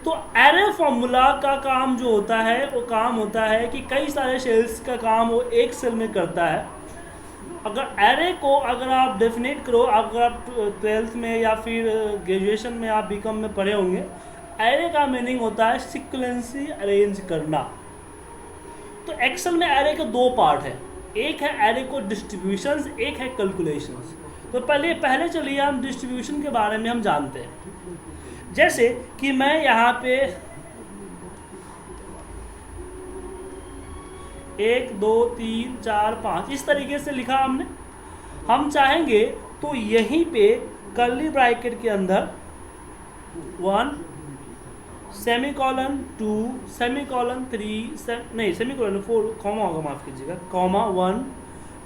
तो array formula का काम जो होता है वो काम होता है कि कई सारे सेल्स का काम वो एक सेल में करता है। अगर एरे को अगर आप डेफिनेट करो, अगर आप 12th में या फिर ग्रेजुएशन में आप बीकॉम में पढ़े होंगे, एरे का मीनिंग होता है सीक्वेंसी अरेंज करना। तो एक्सेल में एरे के दो पार्ट है, एक है एरे को डिस्ट्रीब्यूशंस, एक है कैलकुलेशंस। तो पहले चलिए हम डिस्ट्रीब्यूशन के बारे में हम जानते हैं। जैसे कि मैं यहाँ पे 1 2 3 4 5 इस तरीके से लिखा हमने। हम चाहेंगे तो यहीं पे कर्ली ब्रैकेट के अंदर 1 सेमीकोलन 2 सेमीकोलन 3 नहीं सेमीकोलन 4 कॉमा होगा, माफ कीजिएगा, comma 1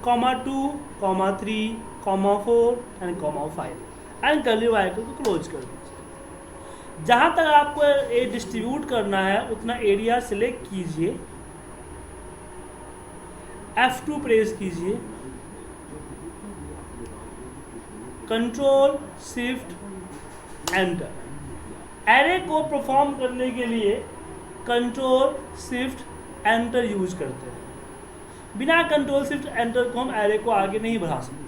comma 2 comma 3 comma 4 and comma 5 and curly bracket को क्लोज कर दीजिए। जहाँ तक आपको ये डिस्ट्रीब्यूट करना है उतना एरिया सिलेक्ट कीजिए, F2 प्रेस कीजिए, कंट्रोल शिफ्ट एंटर। एरे को परफॉर्म करने के लिए कंट्रोल शिफ्ट एंटर यूज करते हैं। बिना कंट्रोल शिफ्ट एंटर को हम एरे को आगे नहीं बढ़ा सकते।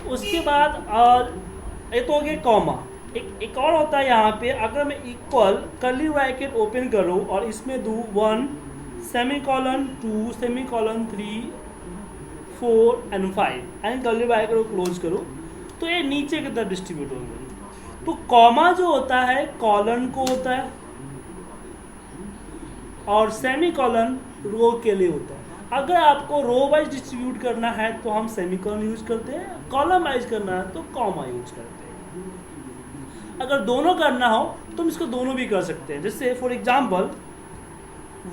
उसके बाद ये तो हो गया कॉमा। एक और होता है यहाँ पे, अगर मैं इक्वल कर्ली ब्रैकेट ओपन करूँ और इसमें दूँ 1 semicolon 2 semicolon 3 4 and 5 and curly bracket को क्लोज करूँ तो ये नीचे की तरफ डिस्ट्रीब्यूट होंगे। तो कॉमा जो होता है कॉलन को होता है और सेमीकोलन रो के लिए होता है। अगर आपको रो वाइज डिस्ट्रीब्यूट करना है तो हम सेमीकोलन यूज करते हैं, कॉलम वाइज करना है तो कॉमा यूज करते हैं। अगर दोनों करना हो तो हम इसको दोनों भी कर सकते हैं। जैसे for example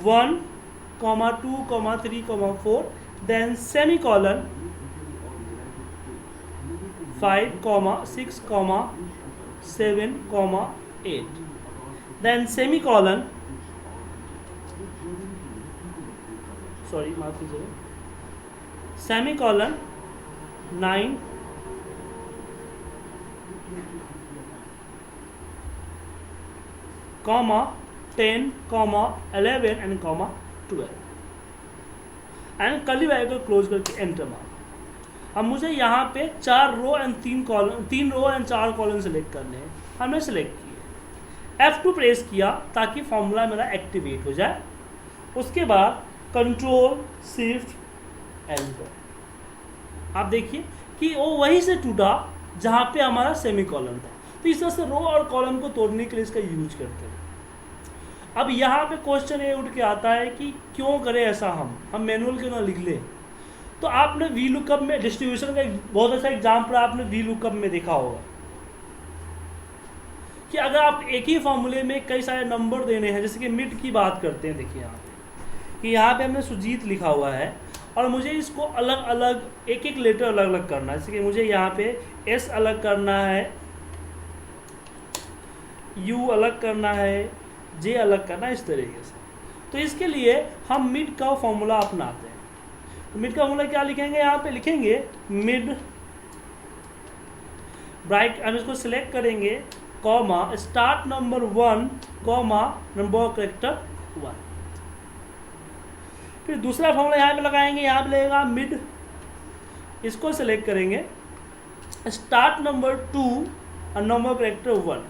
1 2 3 4 then semicolon 5 6 7 8 then semicolon, sorry माफ कीजिएगा, semicolon 9 comma 10 comma 11 and comma 12 and curly bracket को क्लोज करके एंटर मार। अब मुझे यहाँ पे 4 row and 3 row and 4 column select करने हैं। हमने सेलेक्ट किए, F2 प्रेस किया ताकि फॉर्मूला मेरा एक्टिवेट हो जाए। उसके बाद कंट्रोल शिफ्ट एंटर। आप देखिए कि वो वहीं से टूटा जहाँ पे हमारा सेमीकोलन था। तो इस तरह से रो और कॉलम को तोड़ने के लिए इसका यूज करते हैं। अब यहाँ पे क्वेश्चन ये उठ के आता है कि क्यों करें ऐसा, हम मैनुअल क्यों ना लिख लें। तो आपने वी लुकअप में डिस्ट्रीब्यूशन का एक बहुत अच्छा एग्जाम्पल आपने वी लुकअप में देखा होगा कि अगर आप एक ही फॉर्मूले में कई सारे नंबर देने हैं, जैसे कि मिड की बात करते हैं, देखिए यहाँ पे कि यहाँ पे हमने सुजीत लिखा हुआ है और मुझे इसको अलग अलग एक एक लेटर अलग अलग करना है। जैसे कि मुझे यहाँ पे एस अलग करना है, यू अलग करना है, जे अलग करना है, इस तरीके से। तो इसके लिए हम मिड का फॉर्मूला अपनाते हैं। तो मिड का फॉर्मूला क्या लिखेंगे, यहाँ पे लिखेंगे मिड ब्राइट, हम इसको सिलेक्ट करेंगे, comma start number 1 comma number of character 1। फिर दूसरा फॉर्मूला यहाँ पे लगाएंगे, यहाँ पे लगेगा मिड, इसको सिलेक्ट करेंगे, स्टार्ट नंबर 2 और number of character 1,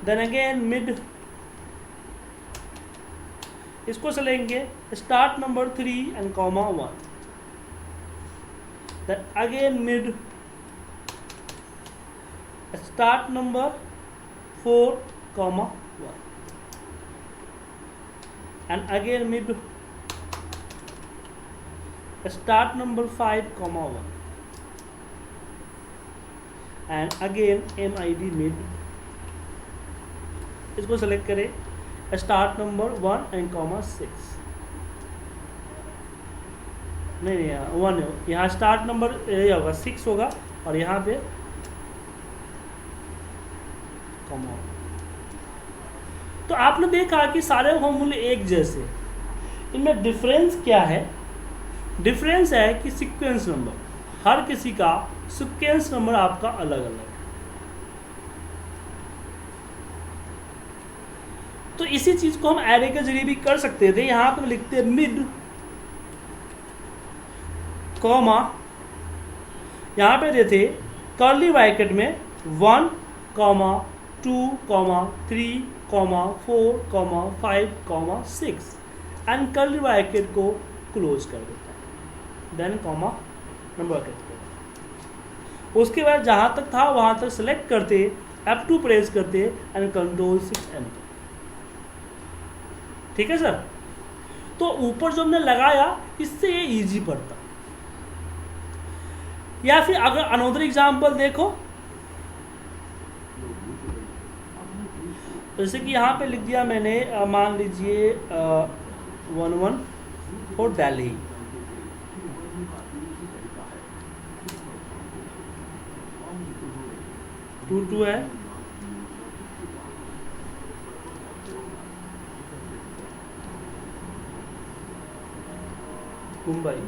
then again mid, इसको चलेंगे start number 3 and comma 1, then again mid, start number 4 comma 1 and again mid, start number 5 comma 1 and again MID mid, इसको सेलेक्ट करें start number 1 and comma 6 नहीं नहीं 1 है, यहाँ start number ये होगा 6 होगा और यहाँ पे कॉमा। तो आपने देखा कि सारे फॉर्मूले एक जैसे, इनमें डिफरेंस क्या है? डिफरेंस है कि सीक्वेंस नंबर, हर किसी का सीक्वेंस नंबर आपका अलग अलग है। तो इसी चीज को हम एरे के जरिए भी कर सकते थे। यहां पर लिखते हैं मिड कॉमा, यहां पे देते कर्ली ब्रैकेट में 1, 2, 3, 4, 5, 6 एंड कर्ली ब्रैकेट को क्लोज कर देता है, देन कॉमा नंबर करते हैं। उसके बाद जहां तक था वहां तक सेलेक्ट करते, F2 प्रेस करते एंड कंट्रोल 6 एंटर। ठीक है सर। तो ऊपर जो हमने लगाया इससे ये इजी पड़ता। या फिर अगर अनदर एग्जांपल देखो, जैसे कि यहाँ पे लिख दिया मैंने, मान लीजिए 11 फॉर दिल्ली, टू है, मुंबई,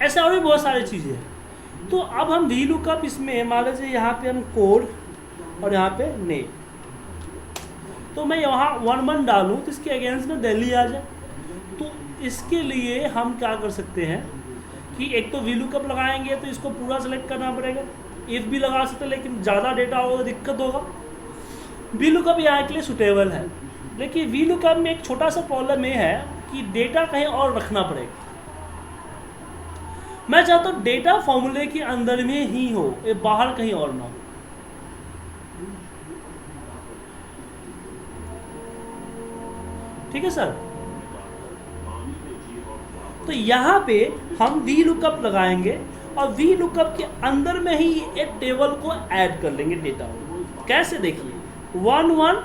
ऐसा और भी बहुत सारी चीज़ें हैं। तो अब हम वी लुकअप इसमें मान लीजिए यहाँ पे हम कोड और यहाँ पे नेम, तो मैं यहाँ 1 डालूँ तो इसके अगेंस्ट में दिल्ली आ जाए। तो इसके लिए हम क्या कर सकते हैं कि एक तो वी लुकअप लगाएंगे तो इसको पूरा सेलेक्ट करना पड़ेगा, इफ भी लगा सकते हैं लेकिन ज़्यादा डेटा होगा तो दिक्कत होगा। वी लुकअप यहाँ के लिए सुटेबल है, लेकिन वी लुकअप में एक छोटा सा प्रॉब्लम ये है कि डेटा कहीं और रखना पड़ेगा। मैं चाहता हूँ डेटा फॉर्मूले के अंदर में ही हो, ये बाहर कहीं और ना हो। ठीक है सर। तो यहाँ पे हम वी लुकअप लगाएंगे और वी लुकअप के अंदर में ही एक टेबल को ऐड कर लेंगे डेटा। कैसे? देखिए 1 1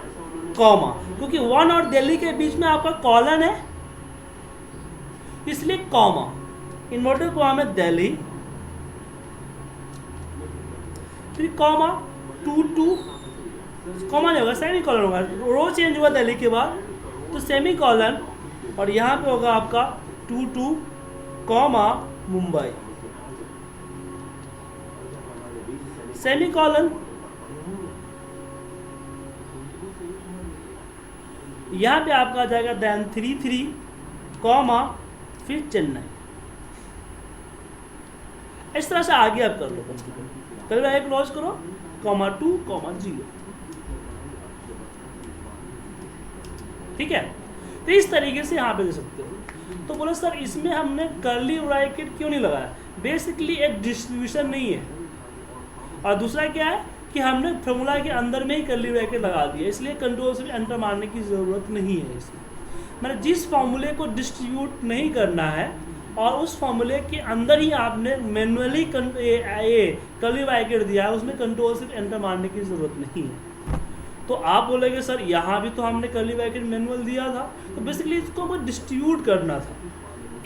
कॉमा, क्योंकि 1 और दिल्ली के बीच में आपका कॉलन है इसलिए कॉमा, इन्वर्टेड कॉमा में दिल्ली, फिर कॉमा 2 2, कॉमा नहीं होगा सेमी कॉलन होगा, रो चेंज हुआ दिल्ली के बाद तो सेमी कॉलन, और यहाँ पे होगा आपका 2 2 कॉमा मुंबई, सेमी कॉलन, यहाँ पे आपका आ जाएगा देन 3 3 कॉमा फिर चेन्नई। इस तरह से आगे आप कर लो, कल एक क्लोज करो, कॉमा 2 कॉमा 0। ठीक है, तो इस तरीके से यहाँ पे दे सकते हो। तो बोले सर इसमें हमने कर्ली ब्रैकेट क्यों नहीं लगाया? बेसिकली एक डिस्ट्रीब्यूशन नहीं है, और दूसरा क्या है कि हमने फॉर्मूला के अंदर में ही कर्ली ब्रैकेट लगा दिया, इसलिए कंट्रोल से एंटर मारने की ज़रूरत नहीं है इसमें। मैंने जिस फॉर्मूले को डिस्ट्रीब्यूट नहीं करना है और उस फॉर्मूले के अंदर ही आपने मैनुअली कर्ली ब्रैकेट दिया है, उसमें कंट्रोल से एंटर मारने की ज़रूरत नहीं है। तो आप बोलेंगे सर यहाँ भी तो हमने कर्ली ब्रैकेट मैनुअल दिया था, तो बेसिकली इसको हमें डिस्ट्रीब्यूट करना था,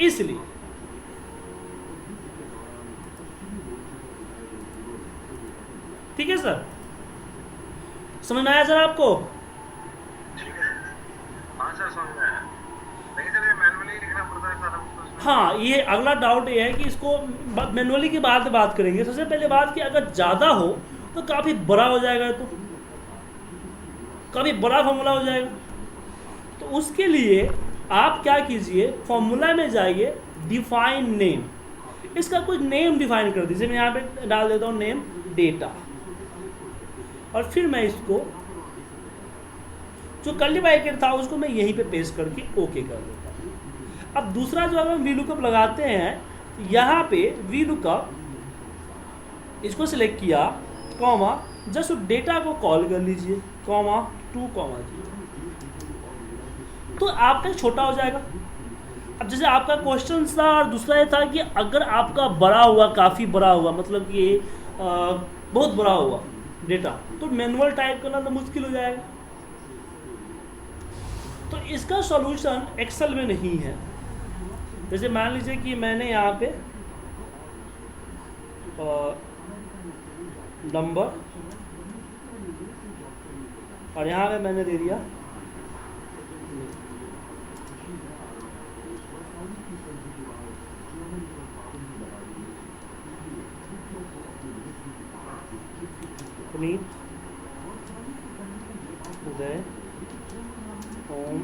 इसलिए। ठीक है सर, समझ में आया सर आपको? हाँ, ये अगला डाउट ये है कि इसको मैनुअली की बात करेंगे। सबसे पहले बात कि अगर ज़्यादा हो तो काफ़ी बड़ा हो जाएगा, तो काफ़ी बड़ा फॉर्मूला हो जाएगा। तो उसके लिए आप क्या कीजिए, फॉर्मूला में जाइए, डिफाइन नेम, इसका कुछ नेम डिफाइन कर दीजिए। मैं यहाँ पे डाल देता हूँ नेम डेटा, और फिर मैं इसको जो कर्ली ब्रैकेट था उसको मैं यहीं पे पेस्ट करके ओके कर देता हूँ। अब दूसरा जो अगर हम वी लुकअप लगाते हैं, यहाँ पे वी लुकअप इसको सिलेक्ट किया, कॉमा, जस्ट डेटा को कॉल कर लीजिए, कॉमा 2,0, तो आपका छोटा हो जाएगा। अब जैसे आपका क्वेश्चन था और दूसरा ये था कि अगर आपका बड़ा हुआ, काफ़ी बड़ा हुआ, मतलब कि बहुत बड़ा हुआ डेटा, तो मैनुअल टाइप करना तो मुश्किल हो जाएगा। तो इसका सॉल्यूशन एक्सेल में नहीं है। जैसे मान लीजिए कि मैंने यहाँ पे नंबर और यहाँ पे मैंने दे दिया पुनीत, उदय, ओम,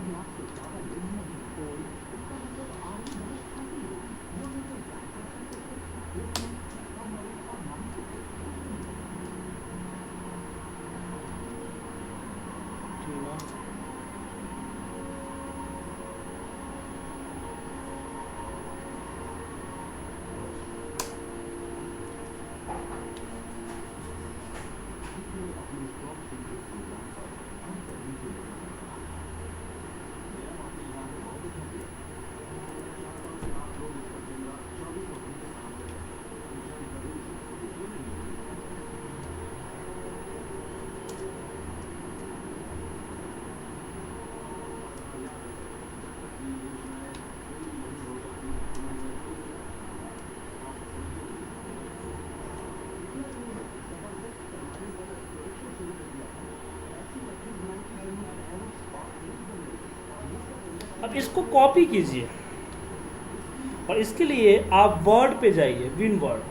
अब इसको कॉपी कीजिए और इसके लिए आप वर्ड पे जाइए, विन वर्ड,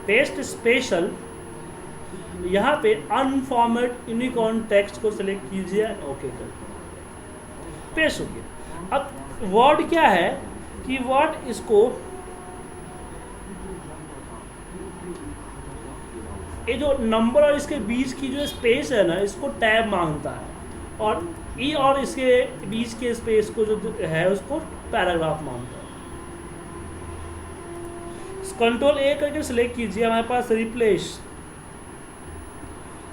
पेस्ट स्पेशल, यहाँ पे अनफॉर्मेट यूनिकॉर्न टेक्स्ट को सिलेक्ट कीजिए, ओके कर, पेस्ट हो गया। अब वर्ड क्या है कि वर्ड इसको ये जो नंबर और इसके बीच की जो स्पेस है ना, इसको टैब मांगता है, और ई और इसके बीच के स्पेस को जो है उसको पैराग्राफ मांगता है। कंट्रोल ए करके सिलेक्ट कीजिए, हमारे पास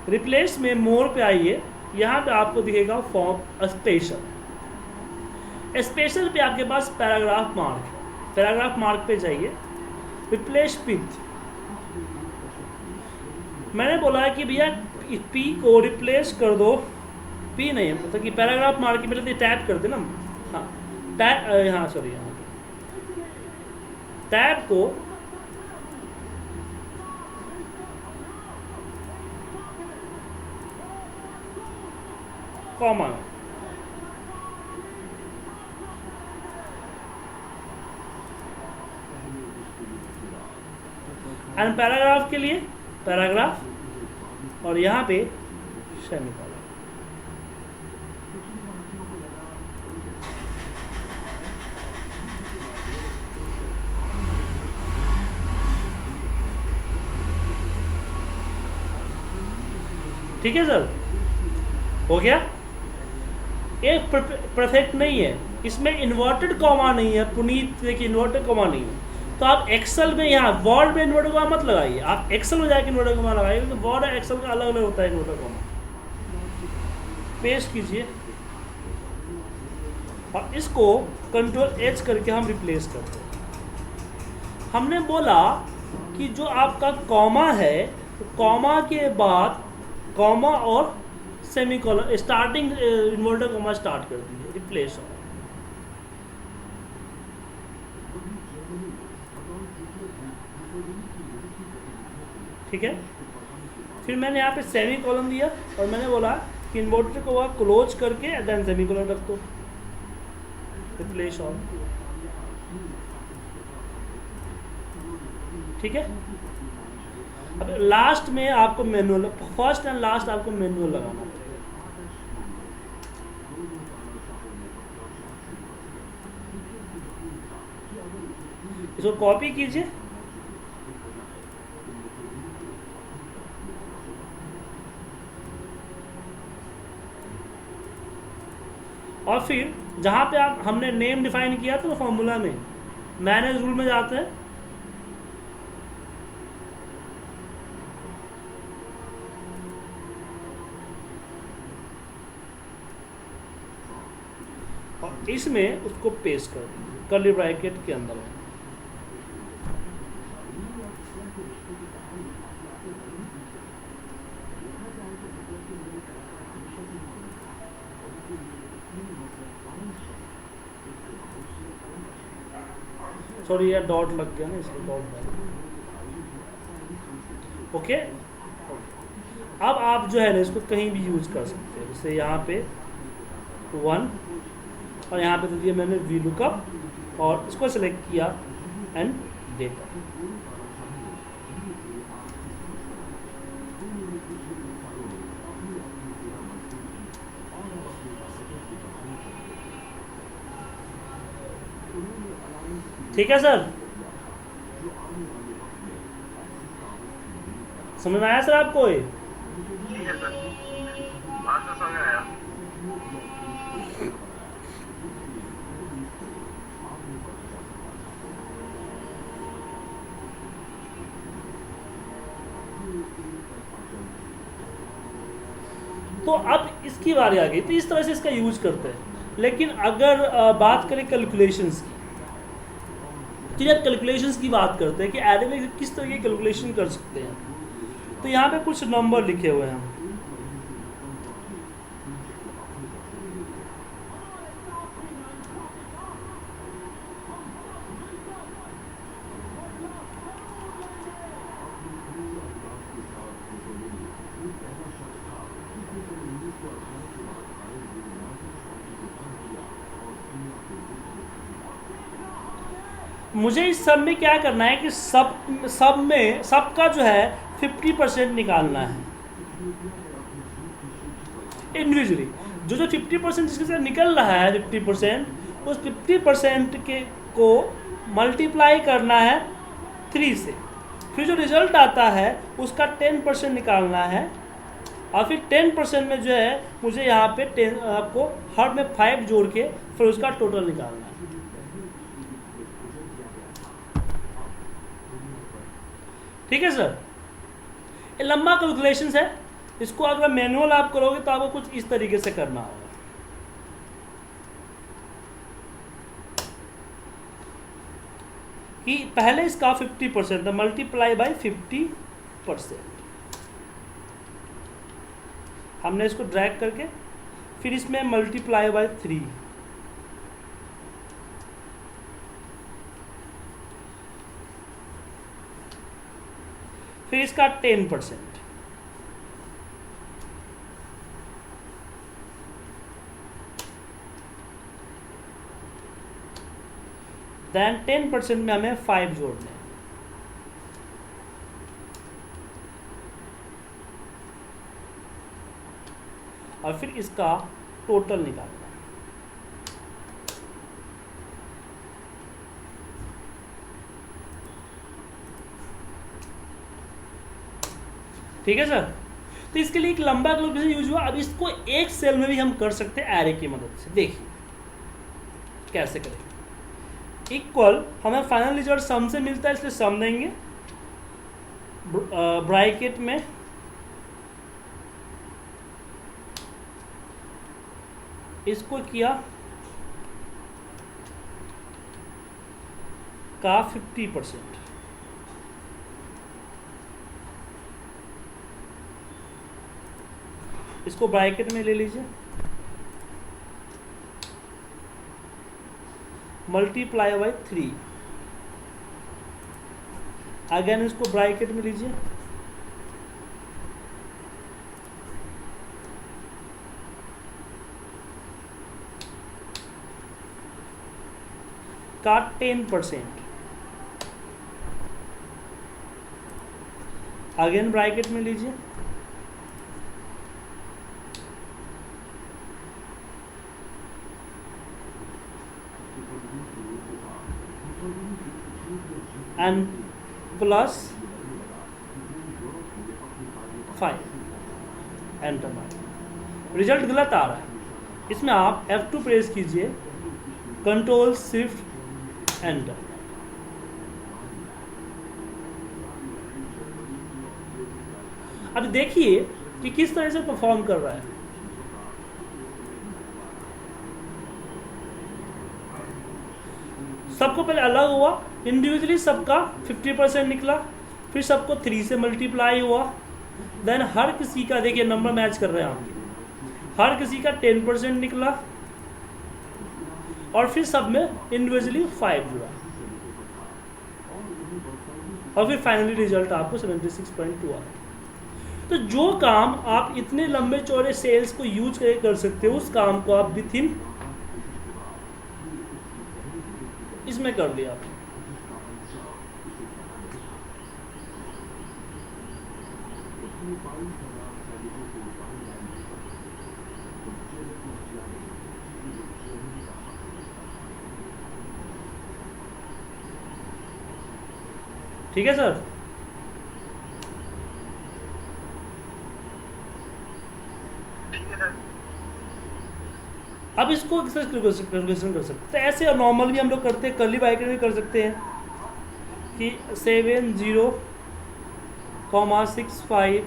रिप्लेस में मोर पे आइए, यहाँ पे आपको दिखेगा फॉर्म स्पेशल पे आपके पास पैराग्राफ मार्क है, पैराग्राफ मार्क पे जाइए, रिप्लेस विथ, मैंने बोला है कि भैया पी को रिप्लेस कर दो, पी नहीं मतलब कि पैराग्राफ मार्क के पहले टैब कर दे ना, हाँ टैब, हाँ सॉरी, यहाँ टैब को कॉमा, एंड पैराग्राफ के लिए पैराग्राफ और यहाँ पे सेमीकोलन। ठीक है सर, हो गया। ये परफेक्ट नहीं है, इसमें इन्वर्टेड कॉमा नहीं है, पुनीत देखिए इन्वर्टेड कॉमा नहीं है, तो आप एक्सेल में यहाँ वर्ड में इन्वर्टेड कॉमा मत लगाइए, आप एक्सेल में जाके इन्वर्टेड कॉमा लगाइए, क्योंकि वर्ड और एक्सेल का अलग अलग होता है इन्वर्टेड कॉमा। पेस्ट कीजिए और इसको कंट्रोल एच करके हम रिप्लेस करते हैं। हमने बोला कि जो आपका कॉमा है, तो कॉमा के बाद कॉमा और semicolon, starting inverted comma start कर दीजिए, रिप्लेस हो। ठीक है, फिर मैंने यहाँ पे सेमीकोलन दिया और मैंने बोला कि इन्वर्टेड को क्लोज करके देन सेमीकोलन रख दो, रिप्लेस ऑल। ठीक है, अब लास्ट में आपको मैनुअल, फर्स्ट एंड लास्ट आपको मैनुअल लगाना पड़ेगा। इसको कॉपी कीजिए और फिर जहाँ पे आप हमने नेम डिफाइन किया था फॉर्मूला में, मैनेज रूल में जाते हैं, और इसमें उसको पेस्ट कर दीजिए कर्ली ब्रैकेट के अंदर। सॉरी यार डॉट लग गया ना, इसलिए डॉट। ओके, अब आप जो है ना इसको कहीं भी यूज कर सकते हैं। जैसे यहाँ पे 1 और यहाँ पे दे दिया मैंने वी लुकअप और इसको सेलेक्ट किया एंड डेटा। ठीक है सर, समझ में आया सर आपको ये? ठीक है सर, बात तो समझ में आया। तो अब इसकी बारी आ गई, तो इस तरह से इसका यूज करते हैं। लेकिन अगर बात करें कैलकुलेशंस की, तो जब कैलकुलेशंस की बात करते हैं कि एरे में किस तरह की कैलकुलेशन कर सकते हैं, तो यहाँ पे कुछ नंबर लिखे हुए हैं। मुझे इस सब में क्या करना है कि सब में सबका जो है 50% निकालना है इंडिविजुअली। जो 50% जिसके साथ निकल रहा है 50%, उस 50% के को मल्टीप्लाई करना है 3 से, फिर जो रिजल्ट आता है उसका 10% निकालना है और फिर 10% में जो है मुझे यहाँ पे 10 आपको हर में 5 जोड़ के फिर उसका टोटल निकालना है। ठीक है सर, ये लंबा कैलकुलेशंस है। इसको अगर मैनुअल आप करोगे तो आपको कुछ इस तरीके से करना होगा कि पहले इसका 50% था, मल्टीप्लाई बाई 50%। हमने इसको ड्रैग करके फिर इसमें मल्टीप्लाई बाई 3, फिर इसका 10%, देन 10% में हमें 5 जोड़ने हैं। और फिर इसका टोटल निकालना है। ठीक है सर, तो इसके लिए एक लंबा कैलकुलेशन यूज हुआ। अब इसको एक सेल में भी हम कर सकते हैं एरे की मदद से। देखिए कैसे करेंगे। इक्वल हमें फाइनल रिजल्ट सम से मिलता है, इसलिए सम देंगे ब्रैकेट में इसको किया का 50%, इसको ब्रैकेट में ले लीजिए, मल्टीप्लाई बाई 3, अगेन इसको ब्रैकेट में लीजिए, का 10%, अगेन ब्रैकेट में लीजिए, एन प्लस 5, एंटर मार। रिजल्ट गलत आ रहा है, इसमें आप F2 प्रेस कीजिए, कंट्रोल शिफ्ट एंटर। अब देखिए कि किस तरह से परफॉर्म कर रहा है। सबको पहले अलग हुआ, इंडिविजुअली सबका 50% निकला, फिर सबको 3 से मल्टीप्लाई हुआ, देन हर किसी का देखिए नंबर मैच कर रहे हैं आपके, हर किसी का 10% निकला, और फिर सब में इंडिविजुअली 5 जुड़ा, और फिर फाइनली रिजल्ट आपको 76.2 आया। तो जो काम आप इतने लंबे चौड़े सेल्स को यूज करके कर सकते हो, उस काम को आप विथ इन इसमें कर लिया आपने। ठीक है सर। अब इसको कैलकुलेशन कर सकते हैं, ऐसे नॉर्मल भी हम लोग करते हैं, कर्ली ब्रैकेट भी कर सकते हैं कि 70,65,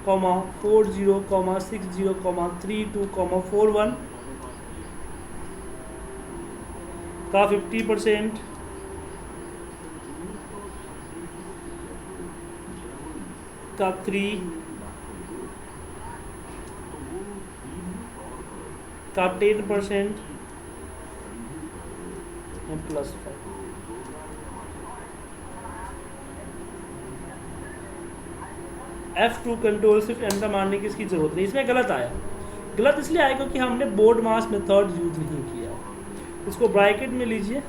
40,60, 32,41 का 50% का 3 का 10% प्लस 5। F2 कंट्रोल सिर्फ एंटर मारने की इसकी जरूरत नहीं। इसमें गलत आया, गलत इसलिए आया क्योंकि हमने बोर्ड मास मेथड यूज नहीं किया। इसको ब्रैकेट में लीजिए,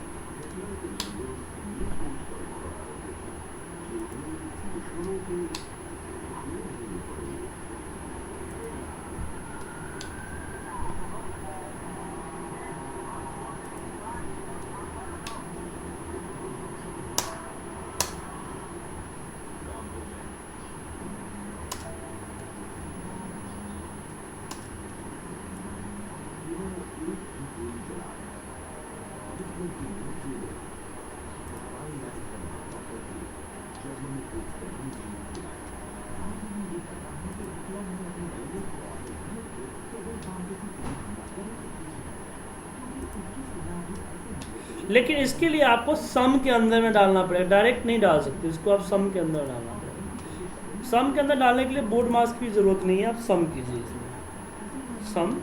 लेकिन इसके लिए आपको सम के अंदर में डालना पड़ेगा, डायरेक्ट नहीं डाल सकते इसको, आप सम के अंदर डालना पड़ेगा। सम के अंदर डालने के लिए बोर्ड मास की जरूरत नहीं है, आप सम कीजिए इसमें, सम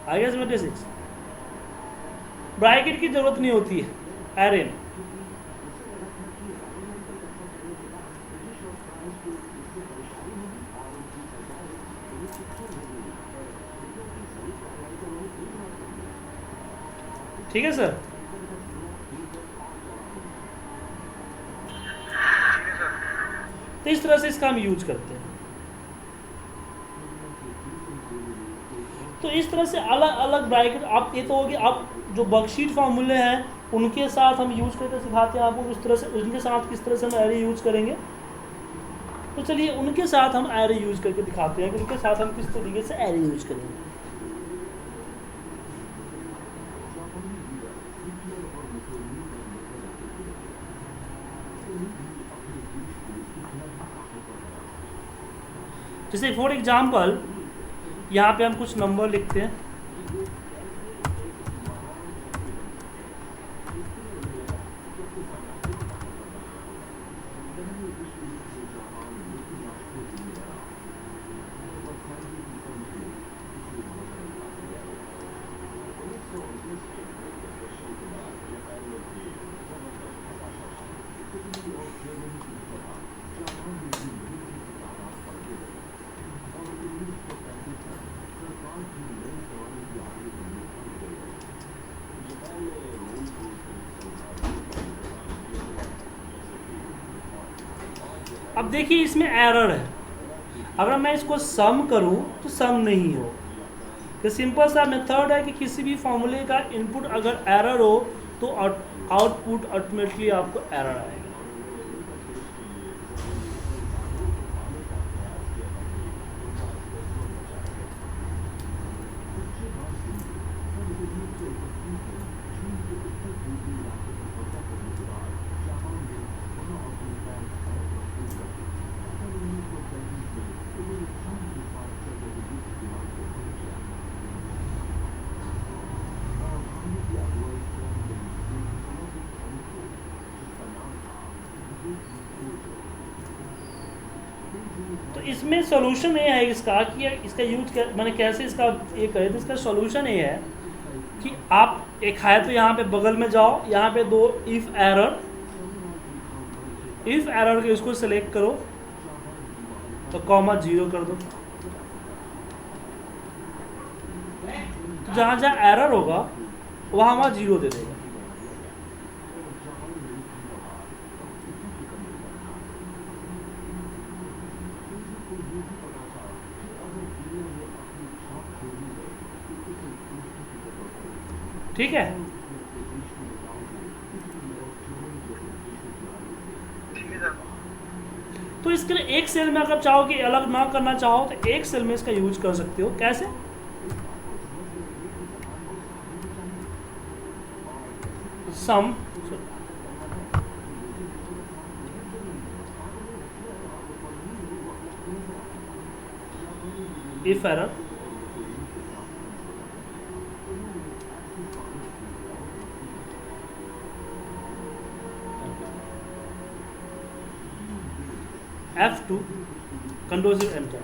आ गया 76। ब्रैकेट की जरूरत नहीं होती है एरे में। ठीक है सर। तो इस तरह से इसका हम यूज करते हैं। तो इस तरह से अलग अलग ब्रैकेट आप, ये तो होगी आप जो वर्कशीट फार्मूले हैं उनके साथ हम यूज करके सिखाते हैं आपको उस तरह से, उनके साथ किस तरह से हम एरे यूज करेंगे। तो चलिए उनके साथ हम एरे यूज करके दिखाते हैं कि उनके साथ हम किस तरीके से एरे यूज करेंगे। जैसे फॉर एग्जाम्पल यहाँ पे हम कुछ नंबर लिखते हैं, अब देखिए इसमें एरर है, अगर मैं इसको सम करूं तो सम नहीं हो। तो सिंपल सा मेथड है कि किसी भी फॉर्मूले का इनपुट अगर एरर हो तो आउटपुट अल्टीमेटली आपको एरर आएगा। तो इसमें सॉल्यूशन ये है इसका कि इसका यूज मैंने कैसे इसका ये करे, तो इसका सॉल्यूशन ये है कि आप एक है तो यहाँ पे बगल में जाओ, यहाँ पे दो इफ एरर के इसको सेलेक्ट करो तो कॉमा 0 कर दो, तो जहाँ जहाँ एरर होगा वहाँ वहाँ 0 दे देगा। ठीक है, ठीक है सर। तो इसके लिए एक सेल में अगर चाहो कि अलग ना करना चाहो तो एक सेल में इसका यूज कर सकते हो। कैसे? सम इफ एरर F2 कंट्रोल से एंटर।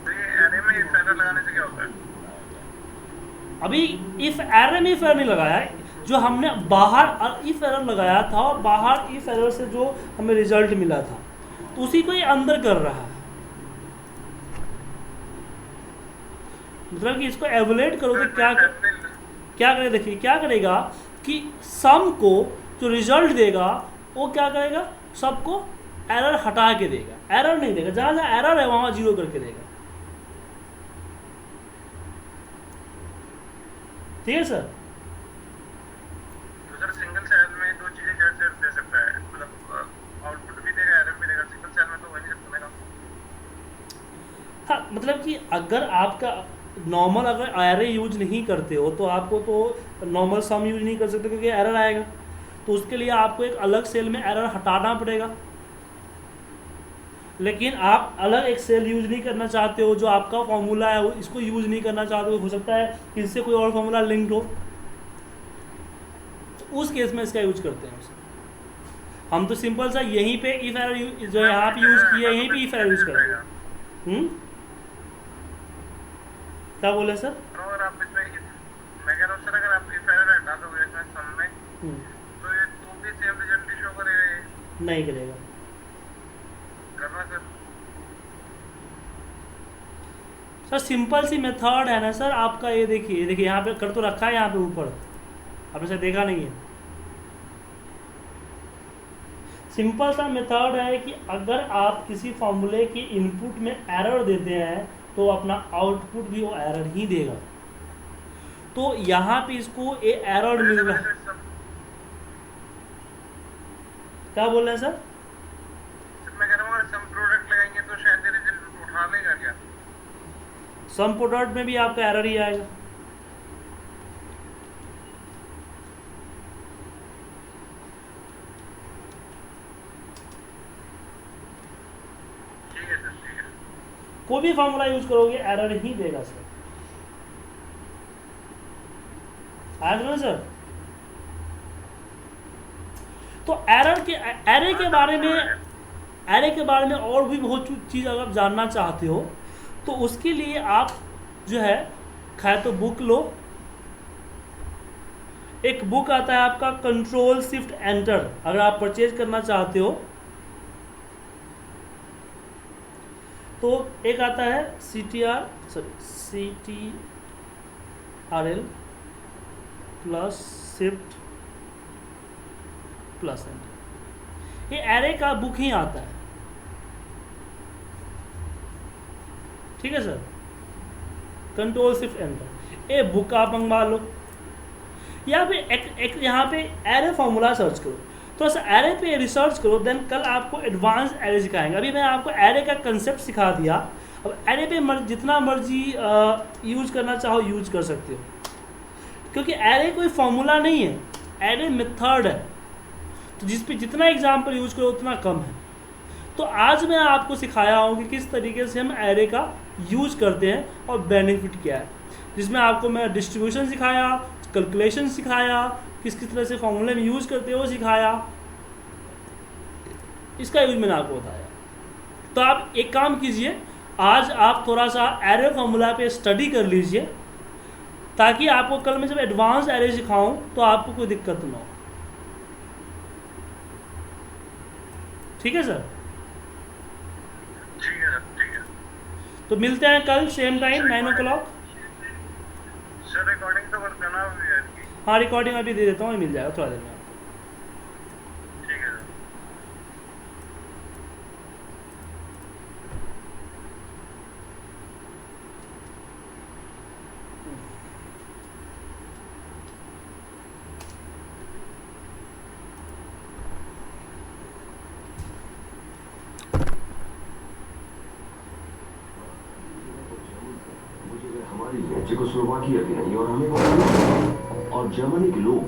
तो ये एरे में इफ एरर लगाने से क्या होता है? अभी इफ एरर में इफ एरर नहीं लगाया है, जो हमने बाहर इफ एरर लगाया था और बाहर इफ एरर से जो हमें रिजल्ट मिला था तो उसी को ये अंदर कर रहा है। मतलब कि इसको एवलेट करो तो क्या करेगा, देखिए क्या करेगा कि सम को जो रिजल्ट देगा वो क्या करेगा, सबको एरर हटा के देगा, एरर नहीं देगा, जहाँ जहाँ एरर है वहाँ 0 करके देगा। ठीक है सर? तो सर सिंगल सेल में दो चीजें कैसे दे सकता है? मतलब आउटपुट भी देगा, एरर भी देगा। सिंगल सेल में तो हो नहीं सकता ना। हाँ, मतलब कि अगर आपका नॉर्मल अगर एरे यूज नहीं करते हो तो आपको तो नॉर्मल सम यूज नहीं कर सकते क्योंकि एरर आएगा, तो उसके लिए आपको एक अलग सेल में एरर हटाना पड़ेगा। लेकिन आप अलग एक सेल यूज नहीं करना चाहते हो, जो आपका फॉर्मूला है वो इसको यूज नहीं करना चाहते हो सकता है कि इससे कोई और फॉर्मूला लिंक्ड हो, तो उस केस में इसका यूज करते हैं हम। तो सिंपल सा यहीं पे इफ एरर जो यहाँ पे यूज किया यहीं पे इफ एरर यूज करेंगे। क्या बोले सर? अगर आप इसमें मैं कह रहा हूँ सर, अगर आप इफ एरर हटा दोगे इसमें सम में, तो ये तो भी सेम रिजल्ट शो करेगा? नहीं करेगा। करना सर? सर सिंपल सी मेथड है ना सर आपका, ये देखिए यहाँ पे कर तो रखा है, यहाँ पे ऊपर आपने सर देखा नहीं है। सिंपल सा मेथड है कि अगर आप किसी फॉर्मूले की इनपुट में एरर देते हैं तो अपना आउटपुट भी वो एरर ही देगा। तो यहाँ पे इसको ये एरर मिल रहा है। क्या बोल रहे हैं सर? मैं कह रहा हूँ सम प्रोडक्ट लगाएंगे तो शायद रिजल्ट उठा लेगा क्या? सम प्रोडक्ट में भी आपका एरर ही आएगा। ठीक है सर, ठीक है। कोई भी फॉर्मूला यूज करोगे एरर ही देगा सर। आया ना सर? तो एरे के बारे में और भी बहुत चीज़ अगर आप जानना चाहते हो तो उसके लिए आप जो है खाए तो बुक लो। एक बुक आता है आपका कंट्रोल शिफ्ट एंटर, अगर आप परचेज करना चाहते हो तो एक आता है CTRL plus shift plus enter, ये एरे का बुक ही आता है। ठीक है सर, कंट्रोल शिफ्ट एंटर, ये बुक आप मंगवा लो, या फिर यहाँ पे एरे फॉर्मूला सर्च करो, तो सा एरे पे रिसर्च करो, देन कल आपको एडवांस एरे सिखाएंगे। अभी मैं आपको एरे का कंसेप्ट सिखा दिया, अब एरे पे जितना मर्जी यूज करना चाहो यूज कर सकते हो, क्योंकि एरे कोई फॉर्मूला नहीं है, एरे मेथड है, तो जिस पे जितना एग्जाम्पल यूज करो उतना कम है। तो आज मैं आपको सिखाया हूँ कि किस तरीके से हम एरे का यूज करते हैं और बेनिफिट क्या है, जिसमें आपको मैं डिस्ट्रीब्यूशन सिखाया, कैलकुलेशन सिखाया, किस किस तरह से फॉर्मूले में यूज करते हो सिखाया, इसका यूज मैंने आपको बताया। तो आप एक काम कीजिए, आज आप थोड़ा सा एरे फॉर्मूला पे स्टडी कर लीजिए, ताकि आपको कल मैं जब एडवांस एरे सिखाऊं तो आपको कोई दिक्कत ना हो। ठीक है सर? ठीक है सर, ठीक है। तो मिलते हैं कल same time 9 o'clock। Sir recording तो कर देना अभी यार की। हाँ, रिकॉर्डिंग अभी दे देता हूँ, मिल जाएगा थोड़ा देर में। ठीक है सर। चेकोस्लोवाकिया की नहीं और हमें बहुत, और जर्मनी के लोग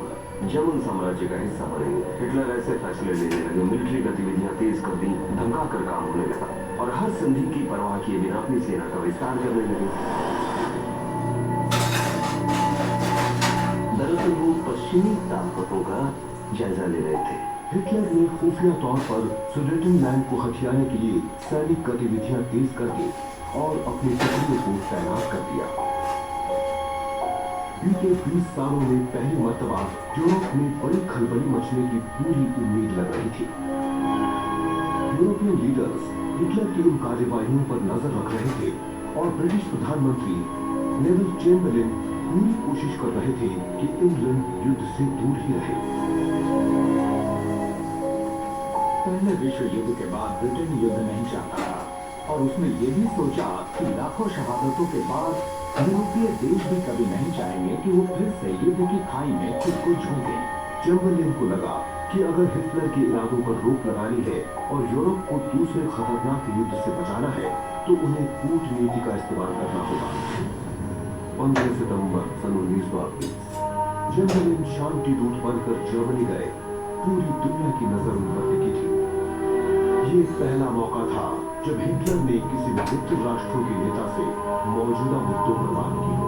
जर्मन साम्राज्य का हिस्सा बने। हिटलर ऐसे फैसले लेने लगे, मिलिट्री गतिविधियां तेज कर दी, धमका कर काम होने लगा और हर संधि की परवाह किए बिना अपनी सेना का विस्तार करने लगे। दरअसल वो पश्चिमी ताकतों का जायजा ले रहे थे। हिटलर ने खुफिया तौर पर सुडेटनलैंड को हथियाने के लिए सैनिक गतिविधियां तेज कर दी और अपने टुकड़ों को तैनात कर दिया। बीते 20 सालों में पहली मर्तबा यूरोप में बड़ी खलबली मचने की पूरी उम्मीद लग रही थी। यूरोपियन लीडर्स हिटलर की उन कार्यवाहियों पर नजर रख रहे थे और ब्रिटिश प्रधानमंत्री नेविल चैम्बरलिन पूरी कोशिश कर रहे थे कि इंग्लैंड युद्ध से दूर ही रहे। पहले विश्व युद्ध के बाद ब्रिटेन युद्ध नहीं चाहता था और उसने ये भी सोचा कि लाखों शहादतों के बाद यूरोपीय देश भी कभी नहीं चाहेंगे कि वो फिर से युद्ध की खाई में खुद को झोंके। चैम्बरलिन को लगा कि अगर हिटलर के इरादों पर रोक लगानी है और यूरोप को दूसरे खतरनाक युद्ध से बचाना है तो उन्हें कूटनीति का इस्तेमाल करना होगा। 15 सितंबर सन 1938 चैम्बरलिन शांति दूत बनकर जर्मनी गए। पूरी दुनिया की नजर उन पर टिकी थी। ये पहला मौका था जब हिटलर ने किसी मित्र राष्ट्रों के नेता से मौजूदा मुद्दों पर बात की हो।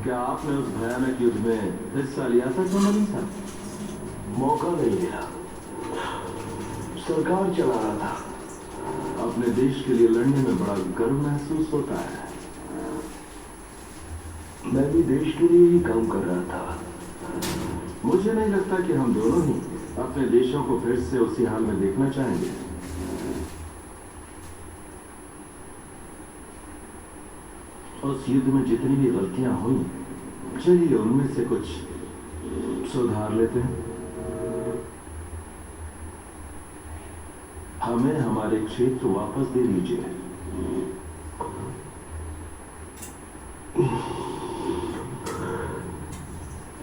क्या आपने उस भयानक युद्ध में हिस्सा लिया था चैम्बरलिन साहब? मौका नहीं मिला, सरकार चला रहा था। अपने देश के लिए लड़ने में बड़ा गर्व महसूस होता है। मैं भी देश के लिए ही काम कर रहा था। मुझे नहीं लगता कि हम दोनों ही अपने देशों को फिर से उसी हाल में देखना चाहेंगे। उस युद्ध में जितनी भी गलतियां हुई, चलिए उनमें से कुछ सुधार लेते हैं। हमें हमारे क्षेत्र वापस दे दीजिए।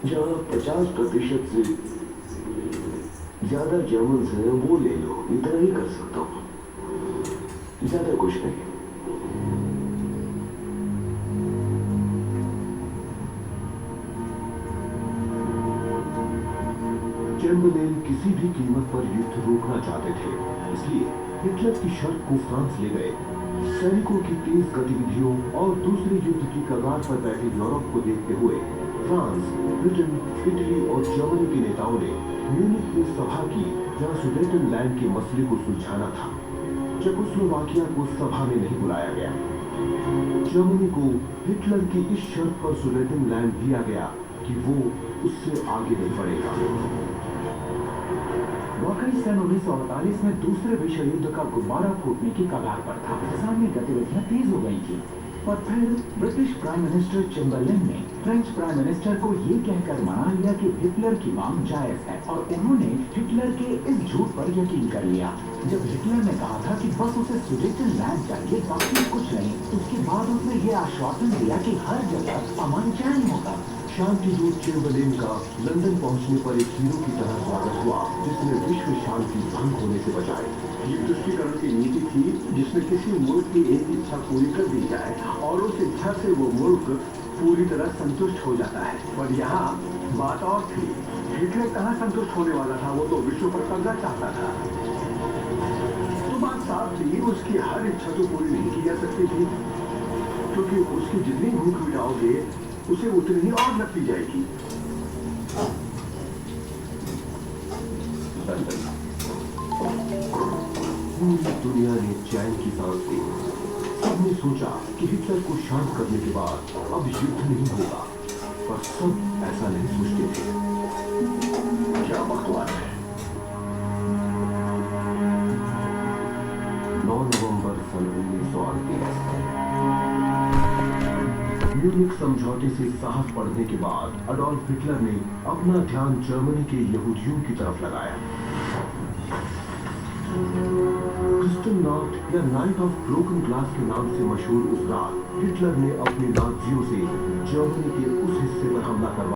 जहाँ 50% से ज्यादा जर्मन है वो ले लो, इतना ही कर सकता हूँ, ज्यादा कुछ नहीं। चैम्बरलिन किसी भी कीमत पर युद्ध रोकना चाहते थे, इसलिए हिटलर की शर्त को फ्रांस ले गए। सैनिकों की तेज गतिविधियों और दूसरे युद्ध की कगार पर बैठे यूरोप को देखते हुए फ्रांस, ब्रिटेन, इटली और जर्मनी के नेताओं ने म्यूनिख में सभा की जहां सुडेटनलैंड के मसले को सुलझाना था। चेकोस्लोवाकिया को सभा में नहीं बुलाया गया। जर्मनी को हिटलर की इस शर्त पर सुडेटनलैंड दिया गया कि वो उससे आगे नहीं बढ़ेगा। वाकई सन 1948 में दूसरे विश्व युद्ध का गुब्बारा फूटने की कगार पर था। सामने गतिविधियां तेज हो गई थी और फिर ब्रिटिश प्राइम मिनिस्टर चेम्बरलेन ने फ्रेंच प्राइम मिनिस्टर को ये कहकर मना लिया कि हिटलर की मांग जायज है, और उन्होंने हिटलर के इस झूठ पर यकीन कर लिया। जब हिटलर ने कहा था कि बस उसे सुडेटनलैंड चाहिए, बाकी कुछ नहीं, उसके बाद उसने ये आश्वासन दिया कि हर जगह अमन चैन होगा। शांति दूत चेम्बरलेन का लंदन पहुंचने पर एक हीरो की तरह स्वागत हुआ, जिसने विश्व शांति भंग होने से बचाई। ये तुष्टीकरण की नीति थी जिसमें किसी मुल्क की एक इच्छा पूरी कर दी जाए और उस इच्छा से वो मुल्क पूरी तरह संतुष्ट हो जाता है। पर यहाँ बात और थी, हिटलर कहाँ संतुष्ट होने वाला था, वो तो विश्व पर कब्जा चाहता था। तो बात साफ थी, उसकी हर इच्छा तो पूरी नहीं की जा सकती थी, क्योंकि उसकी जितनी भूख मिटाओगे उसे उतनी ही और लगती जाएगी। पूरी दुनिया ने चैन की सांस ली। सबने सोचा कि हिटलर को शांत करने के बाद अब युद्ध नहीं होगा, पर सब ऐसा नहीं सोचते थे। क्या बकवास है। 9 नवंबर सन 1938 म्यूनिख समझौते से साहस बढ़ने के बाद अडोल्फ हिटलर ने अपना ध्यान जर्मनी के यहूदियों की तरफ लगाया। क्रिस्टलनाcht या नाइट ऑफ ब्रोकन ग्लास के नाम से मशहूर उस रात हिटलर ने अपने नाज़ियों से जर्मनी के उस हिस्से पर हमला करवाया